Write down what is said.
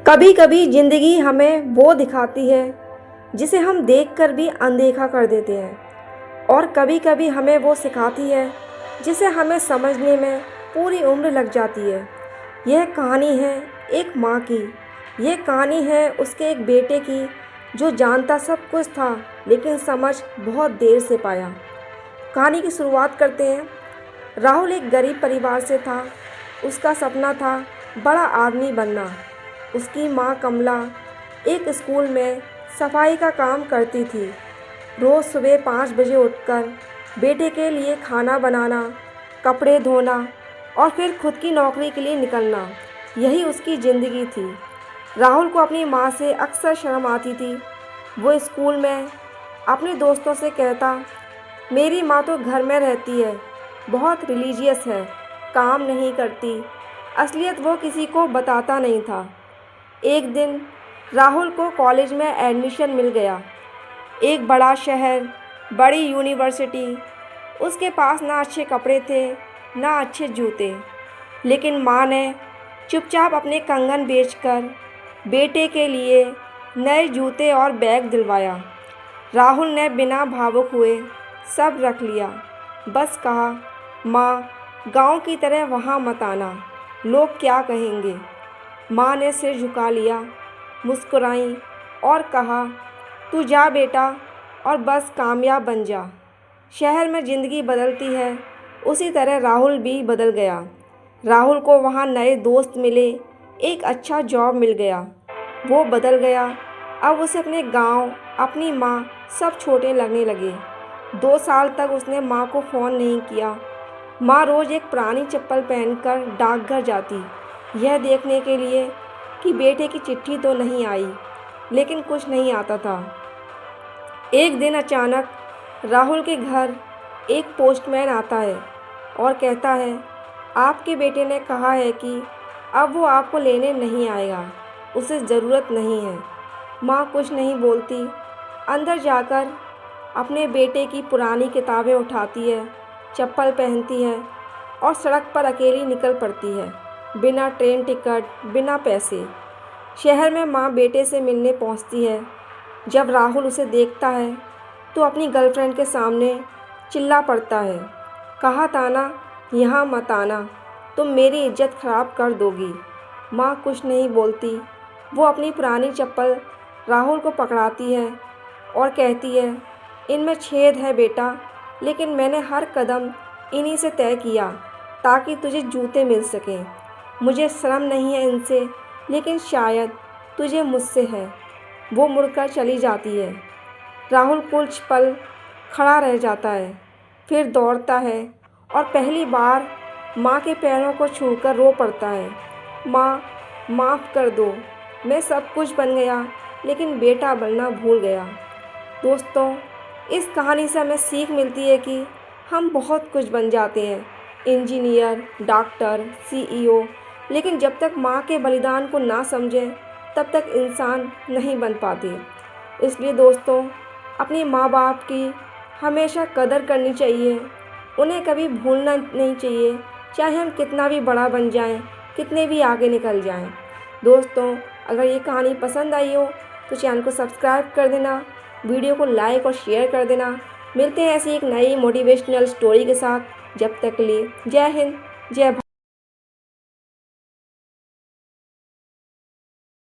कभी कभी ज़िंदगी हमें वो दिखाती है जिसे हम देखकर भी अनदेखा कर देते हैं, और कभी कभी हमें वो सिखाती है जिसे हमें समझने में पूरी उम्र लग जाती है। यह कहानी है एक माँ की। यह कहानी है उसके एक बेटे की जो जानता सब कुछ था लेकिन समझ बहुत देर से पाया। कहानी की शुरुआत करते हैं। राहुल एक गरीब परिवार से था। उसका सपना था बड़ा आदमी बनना। उसकी माँ कमला एक स्कूल में सफाई का काम करती थी। रोज़ सुबह 5 बजे उठकर बेटे के लिए खाना बनाना, कपड़े धोना और फिर खुद की नौकरी के लिए निकलना, यही उसकी ज़िंदगी थी। राहुल को अपनी माँ से अक्सर शर्म आती थी। वो स्कूल में अपने दोस्तों से कहता, मेरी माँ तो घर में रहती है, बहुत रिलीजियस है, काम नहीं करती। असलियत वो किसी को बताता नहीं था। एक दिन राहुल को कॉलेज में एडमिशन मिल गया। एक बड़ा शहर, बड़ी यूनिवर्सिटी। उसके पास ना अच्छे कपड़े थे ना अच्छे जूते, लेकिन माँ ने चुपचाप अपने कंगन बेचकर बेटे के लिए नए जूते और बैग दिलवाया। राहुल ने बिना भावुक हुए सब रख लिया। बस कहा, माँ, गांव की तरह वहाँ मत आना, लोग क्या कहेंगे। माँ ने सिर झुका लिया, मुस्कुराई और कहा, तू जा बेटा और बस कामयाब बन जा। शहर में ज़िंदगी बदलती है, उसी तरह राहुल भी बदल गया। राहुल को वहाँ नए दोस्त मिले, एक अच्छा जॉब मिल गया। वो बदल गया। अब उसे अपने गांव, अपनी माँ सब छोटे लगने लगे। 2 साल तक उसने माँ को फ़ोन नहीं किया। माँ रोज़ एक पुरानी चप्पल पहनकर डाकघर जाती, यह देखने के लिए कि बेटे की चिट्ठी तो नहीं आई, लेकिन कुछ नहीं आता था। एक दिन अचानक राहुल के घर एक पोस्टमैन आता है और कहता है, आपके बेटे ने कहा है कि अब वो आपको लेने नहीं आएगा, उसे ज़रूरत नहीं है। माँ कुछ नहीं बोलती, अंदर जाकर अपने बेटे की पुरानी किताबें उठाती है, चप्पल पहनती है और सड़क पर अकेली निकल पड़ती है, बिना ट्रेन टिकट, बिना पैसे। शहर में माँ बेटे से मिलने पहुँचती है। जब राहुल उसे देखता है तो अपनी गर्लफ्रेंड के सामने चिल्ला पड़ता है, कहा था ना, यहाँ मत आना, तुम मेरी इज्जत ख़राब कर दोगी। माँ कुछ नहीं बोलती। वो अपनी पुरानी चप्पल राहुल को पकड़ाती है और कहती है, इनमें छेद है बेटा, लेकिन मैंने हर कदम इन्हीं से तय किया ताकि तुझे जूते मिल सकें। मुझे शर्म नहीं है इनसे, लेकिन शायद तुझे मुझसे है। वो मुड़कर चली जाती है। राहुल कुछ पल खड़ा रह जाता है, फिर दौड़ता है और पहली बार माँ के पैरों को छूकर रो पड़ता है। माँ, माफ़ कर दो, मैं सब कुछ बन गया लेकिन बेटा बनना भूल गया। दोस्तों, इस कहानी से हमें सीख मिलती है कि हम बहुत कुछ बन जाते हैं, इंजीनियर, डॉक्टर, सीईओ, लेकिन जब तक माँ के बलिदान को ना समझें तब तक इंसान नहीं बन पाते। इसलिए दोस्तों, अपने माँ बाप की हमेशा कदर करनी चाहिए, उन्हें कभी भूलना नहीं चाहिए, चाहे हम कितना भी बड़ा बन जाएं, कितने भी आगे निकल जाएं। दोस्तों, अगर ये कहानी पसंद आई हो तो चैनल को सब्सक्राइब कर देना, वीडियो को लाइक और शेयर कर देना। मिलते हैं ऐसी एक नई मोटिवेशनल स्टोरी के साथ। जब तक के लिए जय हिंद, जय भारत।